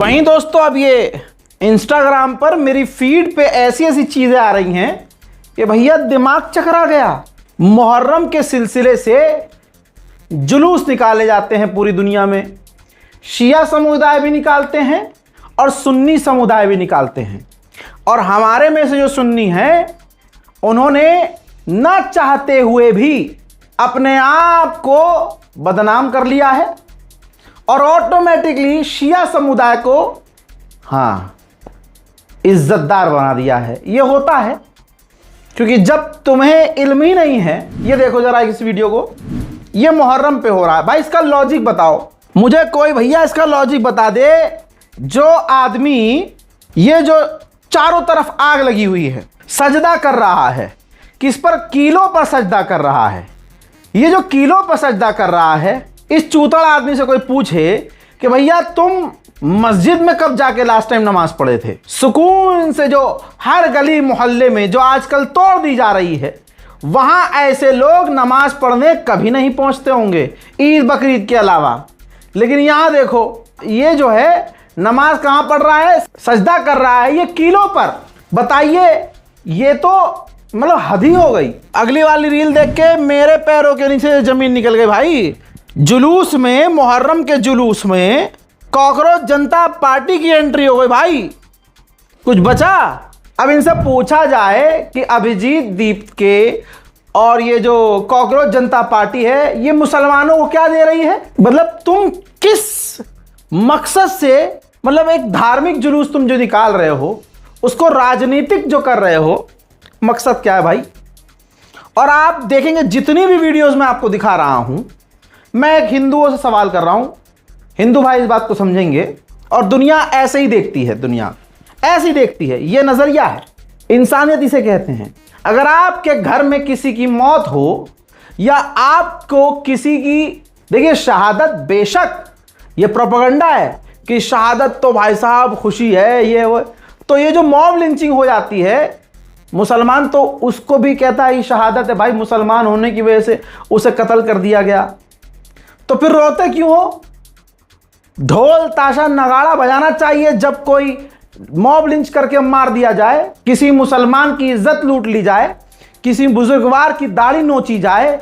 वहीं दोस्तों अब ये इंस्टाग्राम पर मेरी फीड पे ऐसी ऐसी चीजें आ रही हैं कि भैया दिमाग चकरा गया। मुहर्रम के सिलसिले से जुलूस निकाले जाते हैं पूरी दुनिया में। शिया समुदाय भी निकालते हैं और सुन्नी समुदाय भी निकालते हैं। और हमारे में से जो सुन्नी हैं उन्होंने न चाहते हुए भी अपने आप को बदनाम कर लिया है और ऑटोमेटिकली शिया समुदाय को इज्जतदार बना दिया है। ये होता है क्योंकि जब तुम्हें इल्म ही नहीं है। ये देखो जरा इस वीडियो को, ये मुहर्रम पे हो रहा है। भाई इसका लॉजिक बताओ मुझे, कोई भैया इसका लॉजिक बता दे। जो आदमी ये जो चारों तरफ आग लगी हुई है सजदा कर रहा है, किस पर? कीलों पर सजदा कर रहा है। ये जो कीलों पर सजदा कर रहा है, इस चूतड़ आदमी से कोई पूछे कि भैया तुम मस्जिद में कब जाके लास्ट टाइम नमाज पढ़े थे? सुकून से जो हर गली मोहल्ले में जो आजकल तोड़ दी जा रही है, वहां ऐसे लोग नमाज पढ़ने कभी नहीं पहुंचते होंगे ईद बकरीद के अलावा। लेकिन यहां देखो, ये जो है नमाज कहां पढ़ रहा है? सजदा कर रहा है, ये कीलों पर। बताइए, ये तो मतलब हद ही हो गई। अगली वाली रील देख के मेरे पैरों के नीचे जमीन निकल गई भाई। जुलूस में, मुहर्रम के जुलूस में कॉकरोच जनता पार्टी की एंट्री हो गई भाई। कुछ बचा? अब इनसे पूछा जाए कि अभिजीत दीप के और ये जो कॉकरोच जनता पार्टी है, ये मुसलमानों को क्या दे रही है? मतलब तुम किस मकसद से, मतलब एक धार्मिक जुलूस तुम जो निकाल रहे हो उसको राजनीतिक जो कर रहे हो, मकसद क्या है भाई? और आप देखेंगे जितनी भी वीडियोस मैं आपको दिखा रहा हूं, मैं एक हिंदुओं से सवाल कर रहा हूं। हिंदू भाई इस बात को समझेंगे और दुनिया ऐसे ही देखती है, दुनिया ऐसी देखती है, ये नजरिया है, इंसानियत इसे कहते हैं। अगर आपके घर में किसी की मौत हो या आपको किसी की, देखिए शहादत बेशक ये प्रोपेगेंडा है कि शहादत तो भाई साहब खुशी है, ये वो, तो ये जो मॉब लिंचिंग हो जाती है, मुसलमान तो उसको भी कहता है ये शहादत है भाई, मुसलमान होने की वजह से उसे कत्ल कर दिया गया। तो फिर रोते क्यों हो? ढोल ताशा नगाड़ा बजाना चाहिए जब कोई मॉब लिंच करके मार दिया जाए, किसी मुसलमान की इज्जत लूट ली जाए, किसी बुजुर्गवार की दाढ़ी नोची जाए,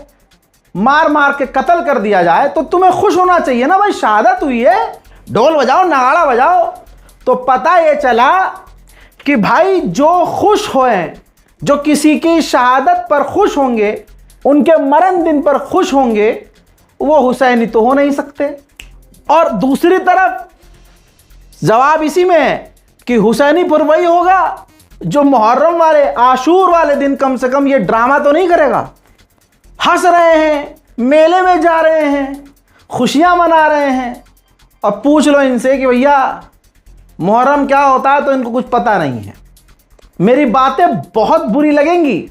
मार मार के कत्ल कर दिया जाए, तो तुम्हें खुश होना चाहिए ना भाई, शहादत हुई है, ढोल बजाओ नगाड़ा बजाओ। तो पता ये चला कि भाई जो खुश होए, जो किसी की शहादत पर खुश होंगे, उनके मरण दिन पर खुश होंगे, वो हुसैनी तो हो नहीं सकते। और दूसरी तरफ जवाब इसी में है कि हुसैनीपुर वही होगा जो मुहर्रम वाले, आशूर वाले दिन कम से कम ये ड्रामा तो नहीं करेगा। हंस रहे हैं, मेले में जा रहे हैं, खुशियां मना रहे हैं, और पूछ लो इनसे कि भैया मुहर्रम क्या होता है, तो इनको कुछ पता नहीं है। मेरी बातें बहुत बुरी लगेंगी,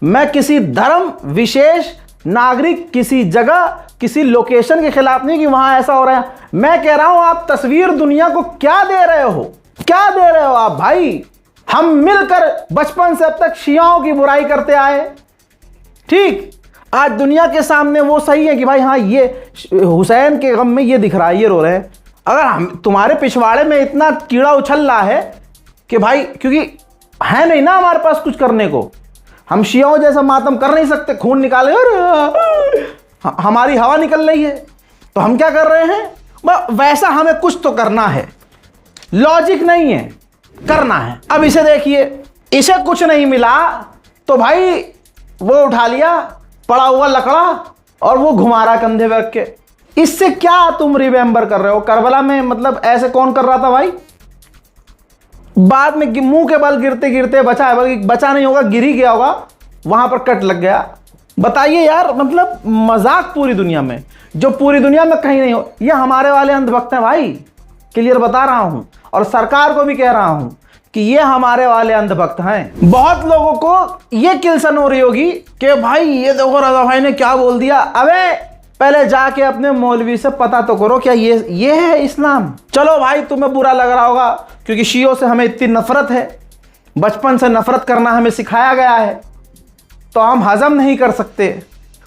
मैं किसी धर्म विशेष, नागरिक, किसी जगह, किसी लोकेशन के खिलाफ नहीं कि वहां ऐसा हो रहा है। मैं कह रहा हूं आप तस्वीर दुनिया को क्या दे रहे हो, क्या दे रहे हो आप भाई? हम मिलकर बचपन से अब तक शियाओं की बुराई करते आए, ठीक? आज दुनिया के सामने वो सही है कि भाई हाँ ये हुसैन के गम में ये दिख रहा है, ये रो रहे हैं। अगर हम तुम्हारे पिछवाड़े में इतना कीड़ा उछल रहा है कि भाई, क्योंकि है नहीं ना हमारे पास कुछ करने को, हम शियाओं जैसा मातम कर नहीं सकते, खून निकाले और हमारी हवा निकल रही है, तो हम क्या कर रहे हैं? वैसा हमें कुछ तो करना है, लॉजिक नहीं है, करना है। अब इसे देखिए, इसे कुछ नहीं मिला तो भाई वो उठा लिया पड़ा हुआ लकड़ा और वो घुमा रहा कंधे पे रख के। इससे क्या तुम रिमेंबर कर रहे हो? करबला में मतलब ऐसे कौन कर रहा था भाई? बाद में मुंह के बल गिरते गिरते बचा नहीं होगा, गिर ही गया होगा, वहां पर कट लग गया। बताइए यार, मतलब मजाक पूरी दुनिया में, जो पूरी दुनिया में कहीं नहीं हो। ये हमारे वाले अंधभक्त हैं भाई, क्लियर बता रहा हूं, और सरकार को भी कह रहा हूं कि ये हमारे वाले अंधभक्त हैं। बहुत लोगों को ये किल्सन हो रही होगी कि भाई ये देखो रजा भाई ने क्या बोल दिया। अबे पहले जाके अपने मौलवी से पता तो करो क्या ये है इस्लाम। चलो भाई तुम्हें बुरा लग रहा होगा क्योंकि शियों से हमें इतनी नफरत है, बचपन से नफरत करना हमें सिखाया गया है, तो हम हजम नहीं कर सकते।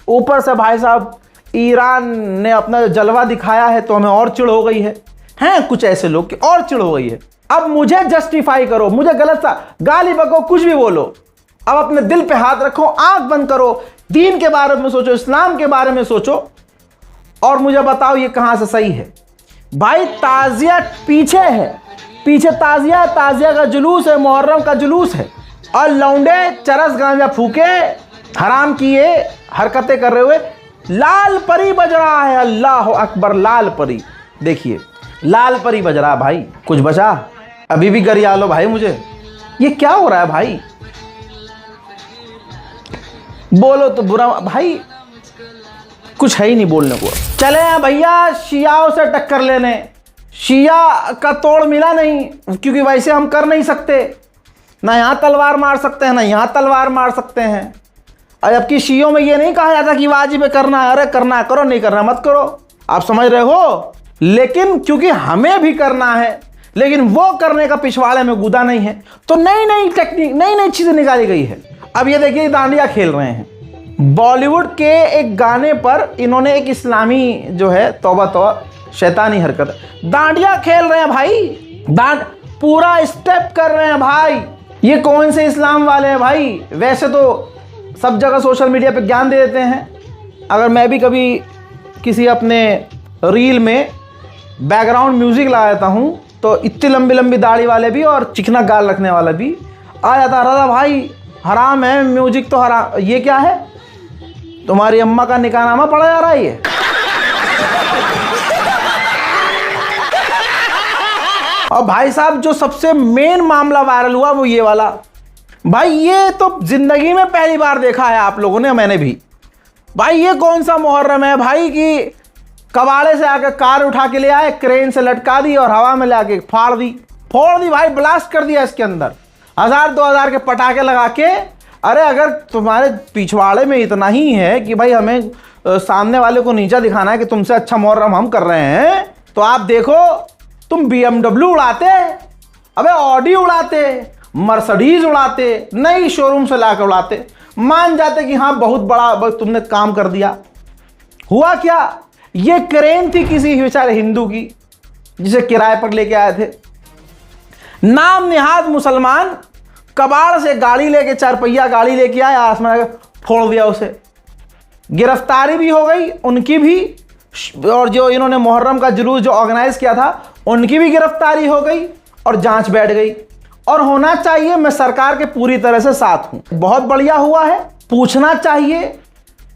ऊपर से भाई साहब ईरान ने अपना जलवा दिखाया है तो हमें और चिढ़ हो गई है हैं कुछ ऐसे लोग कि और चिढ़ हो गई है। अब मुझे जस्टिफाई करो, मुझे गलत सा गाली बको, कुछ भी बोलो, अब अपने दिल पे हाथ रखो, आंख बंद करो, दीन के बारे में सोचो, इस्लाम के बारे में सोचो और मुझे बताओ ये कहां से सही है। भाई ताजिया पीछे है, पीछे ताजिया, ताजिया का जुलूस है, मुहर्रम का जुलूस है, और लौंडे चरस गांजा फूके हराम किए हरकतें कर रहे हुए लाल परी बज रहा है। अल्लाह अकबर, लाल परी, देखिए लाल परी बज रहा है भाई। कुछ बचा? अभी भी गरिया लो भाई मुझे, ये क्या हो रहा है भाई? बोलो तो बुरा भाई, कुछ है ही नहीं बोलने को। चले हैं भैया शियाओं से टक्कर लेने, शिया का तोड़ मिला नहीं, क्योंकि वैसे हम कर नहीं सकते, ना यहाँ तलवार मार सकते हैं ना यहाँ तलवार मार सकते हैं। और जबकि शियों में ये नहीं कहा जाता कि वाजिब करना है, अरे करना है करो, नहीं करना मत करो, आप समझ रहे हो। लेकिन क्योंकि हमें भी करना है, लेकिन वो करने का पिछवाड़े में गुदा नहीं है, तो नई नई टेक्निक, नई नई चीजें निकाली गई है। अब ये देखिए डांडिया खेल रहे हैं, बॉलीवुड के एक गाने पर इन्होंने एक इस्लामी जो है तौबा तौबा शैतानी हरकत, डांडिया खेल रहे हैं भाई, पूरा स्टेप कर रहे हैं भाई। ये कौन से इस्लाम वाले हैं भाई? वैसे तो सब जगह सोशल मीडिया पे ज्ञान दे देते हैं। अगर मैं भी कभी किसी अपने रील में बैकग्राउंड म्यूजिक ला देता हूँ तो इतनी लंबी लंबी दाढ़ी वाले भी और चिकना गाल रखने वाला भी आ जाता, राधा भाई हराम है म्यूजिक तो हराम। ये क्या है? तुम्हारी अम्मा का निकाहनामा पढ़ा जा रहा है ये? और भाई साहब जो सबसे मेन मामला वायरल हुआ वो ये वाला, भाई ये तो जिंदगी में पहली बार देखा है आप लोगों ने, मैंने भी। भाई ये कौन सा मुहर्रम है भाई कि कबाड़े से आके कार उठा के ले आए, क्रेन से लटका दी और हवा में लाके फोड़ दी भाई, ब्लास्ट कर दिया इसके अंदर 1000-2000 के पटाखे लगा के। अरे अगर तुम्हारे पिछवाड़े में इतना ही है कि भाई हमें सामने वाले को नीचा दिखाना है कि तुमसे अच्छा मुहर्रम हम कर रहे हैं, तो आप देखो तुम BMW उड़ाते, अबे ऑडी उड़ाते, मर्सिडीज उड़ाते, नई शोरूम से लाकर उड़ाते, मान जाते कि हाँ बहुत बड़ा तुमने काम कर दिया। हुआ क्या? ये क्रेन थी किसी बेचारे हिंदू की जिसे किराए पर लेके आए थे, नाम निहाद मुसलमान, कबाड़ से गाड़ी लेके, 4 पहिया गाड़ी लेके आए, आसमान फोड़ दिया उसे। गिरफ्तारी भी हो गई उनकी भी, और जो इन्होंने मुहर्रम का जुलूस जो ऑर्गेनाइज किया था उनकी भी गिरफ्तारी हो गई और जांच बैठ गई। और होना चाहिए, मैं सरकार के पूरी तरह से साथ हूं, बहुत बढ़िया हुआ है। पूछना चाहिए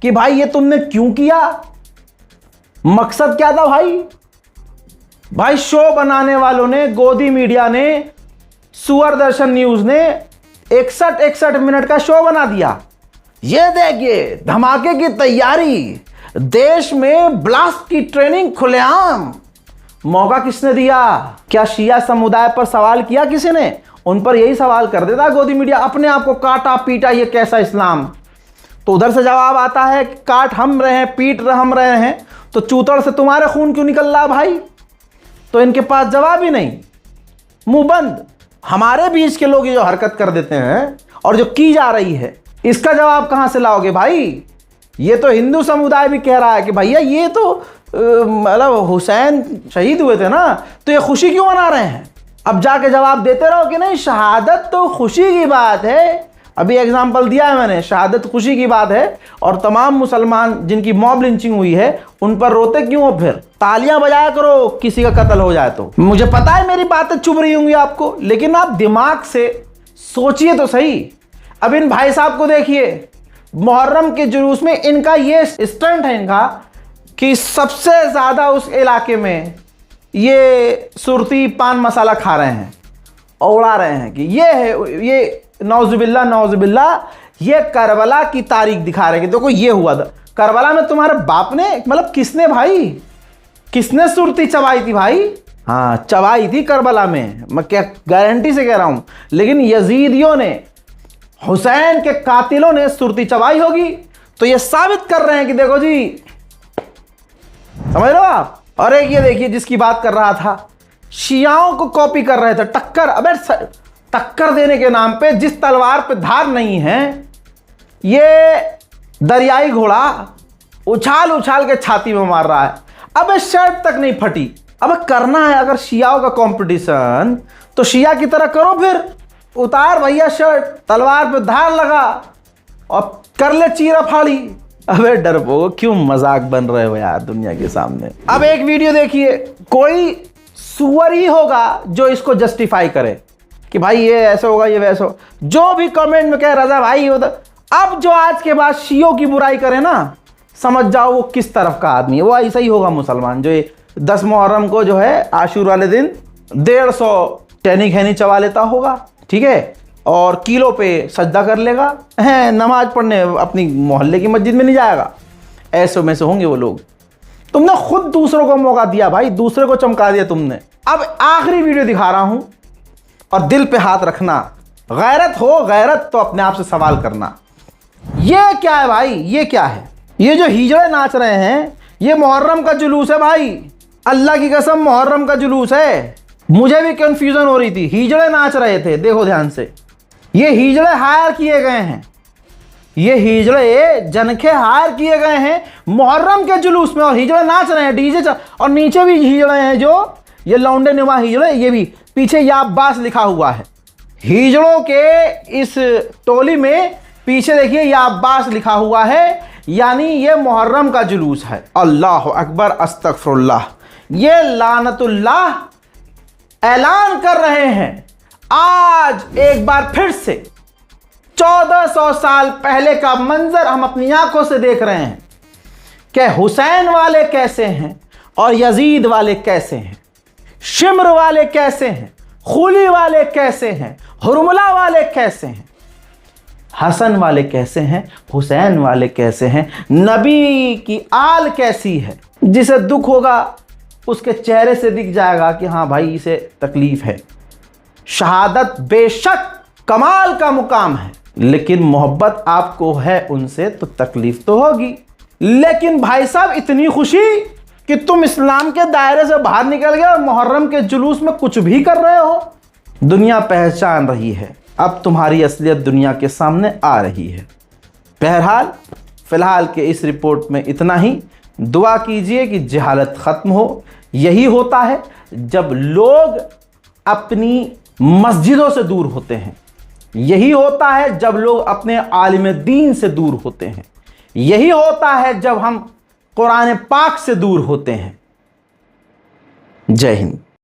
कि भाई ये तुमने क्यों किया, मकसद क्या था भाई? भाई शो बनाने वालों ने, गोदी मीडिया ने, सुअर दर्शन न्यूज ने 61 मिनट का शो बना दिया। ये देखिए धमाके की तैयारी, देश में ब्लास्ट की ट्रेनिंग खुलेआम। मौका किसने दिया? क्या शिया समुदाय पर सवाल किया किसी ने? उन पर यही सवाल कर देता गोदी मीडिया, अपने आप को काटा पीटा, ये कैसा इस्लाम? तो उधर से जवाब आता है कि काट हम रहे हैं, पीट हम रहे हैं, तो चूतड़ से तुम्हारे खून क्यों निकल रहा भाई? तो इनके पास जवाब ही नहीं, मुंह बंद। हमारे बीच के लोग ये जो हरकत कर देते हैं और जो की जा रही है, इसका जवाब कहां से लाओगे भाई? ये तो हिंदू समुदाय भी कह रहा है कि भैया ये तो मतलब हुसैन शहीद हुए थे ना, तो ये खुशी क्यों मना रहे हैं? अब जाके जवाब देते रहो कि नहीं, शहादत तो खुशी की बात है। अभी एग्जाम्पल दिया है मैंने, शहादत खुशी की बात है, और तमाम मुसलमान जिनकी मॉब लिंचिंग हुई है उन पर रोते क्यों हो? फिर तालियां बजाया करो किसी का कत्ल हो जाए तो। मुझे पता है मेरी बातें चुभ रही होंगी आपको, लेकिन आप दिमाग से सोचिए तो सही। अब इन भाई साहब को देखिए, मुहर्रम के जुलूस में इनका ये स्टंट है इनका कि सबसे ज्यादा उस इलाके में ये सुरती पान मसाला खा रहे हैं और उड़ा रहे हैं कि ये है, ये नौजुबिल्ला ये करबला की तारीख दिखा रहे हैं कि देखो ये हुआ था करबला में। तुम्हारे बाप ने, मतलब किसने भाई, किसने सुरती चबाई थी भाई? हाँ चबाई थी करबला में, मैं क्या गारंटी से कह रहा हूं। लेकिन यजीदियों ने, हुसैन के कातिलों ने सुरती चबाई होगी, तो ये साबित कर रहे हैं कि देखो जी, समझ लो आप। और एक ये देखिए जिसकी बात कर रहा था, शियाओं को कॉपी कर रहे थे, टक्कर। अबे टक्कर देने के नाम पे जिस तलवार पे धार नहीं है, ये दरियाई घोड़ा उछाल उछाल के छाती में मार रहा है। अबे शर्ट तक नहीं फटी, अब करना है अगर शियाओं का कंपटीशन तो शिया की तरह करो, फिर उतार भैया शर्ट, तलवार पे धार लगा और कर ले चीरा फाड़ी। अबे डरपोक, क्यों मजाक बन रहे हो यार दुनिया के सामने। अब एक वीडियो देखिए, कोई सुअर ही होगा जो इसको जस्टिफाई करे कि भाई ये ऐसा होगा, ये वैसा हो। जो भी कमेंट में कहे रजा भाई होता, अब जो आज के बाद शियों की बुराई करे ना, समझ जाओ वो किस तरफ का आदमी है। वो ऐसा ही होगा मुसलमान जो 10 मुहर्रम को जो है आशूर वाले दिन 150 टहनी खैनी चबा लेता होगा, ठीक है, और किलो पे सजदा कर लेगा, है नमाज पढ़ने अपनी मोहल्ले की मस्जिद में नहीं जाएगा। ऐसे में से होंगे वो लोग। तुमने खुद दूसरों को मौका दिया भाई, दूसरे को चमका दिया तुमने। अब आखिरी वीडियो दिखा रहा हूं और दिल पे हाथ रखना, गैरत हो गैरत तो अपने आप से सवाल करना। ये क्या है भाई, ये क्या है? ये जो हिजड़े नाच रहे हैं ये मुहर्रम का जुलूस है भाई, अल्लाह की कसम मुहर्रम का जुलूस है। मुझे भी कंफ्यूजन हो रही थी, हिजड़े नाच रहे थे। देखो ध्यान से, ये हिजड़े हायर किए गए हैं, ये हिजड़े जनखे हायर किए गए हैं मुहर्रम के जुलूस में, और हिजड़े नाच रहे हैं डीजे और नीचे भी हिजड़े हैं जो ये लौंडे निवा हिजड़े, ये भी पीछे या अब्बास लिखा हुआ है। हिजड़ों के इस टोली में पीछे देखिए या अब्बास लिखा हुआ है, यानी ये मुहर्रम का जुलूस है। अल्लाह अकबर अस्तगफिरुल्लाह। ये लानतुल्लाह ऐलान कर रहे हैं आज एक बार फिर से 1400 साल पहले का मंजर हम अपनी आंखों से देख रहे हैं कि हुसैन वाले कैसे हैं और यजीद वाले कैसे हैं, शिम्र वाले कैसे हैं, खुली वाले कैसे हैं, हुरमुला वाले कैसे हैं, हसन वाले कैसे हैं, हुसैन वाले कैसे हैं, नबी की आल कैसी है। जिसे दुख होगा उसके चेहरे से दिख जाएगा कि हाँ भाई इसे तकलीफ है। शहादत बेशक कमाल का मुकाम है, लेकिन मोहब्बत आपको है उनसे तो तकलीफ तो होगी। लेकिन भाई साहब इतनी खुशी कि तुम इस्लाम के दायरे से बाहर निकल गए और मुहर्रम के जुलूस में कुछ भी कर रहे हो। दुनिया पहचान रही है, अब तुम्हारी असलियत दुनिया के सामने आ रही है। बहरहाल फिलहाल के इस रिपोर्ट में इतना ही। दुआ कीजिए कि जहालत ख़त्म हो। यही होता है जब लोग अपनी मस्जिदों से दूर होते हैं, यही होता है जब लोग अपने आलिम दीन से दूर होते हैं, यही होता है जब हम कुरान पाक से दूर होते हैं। जय हिंद।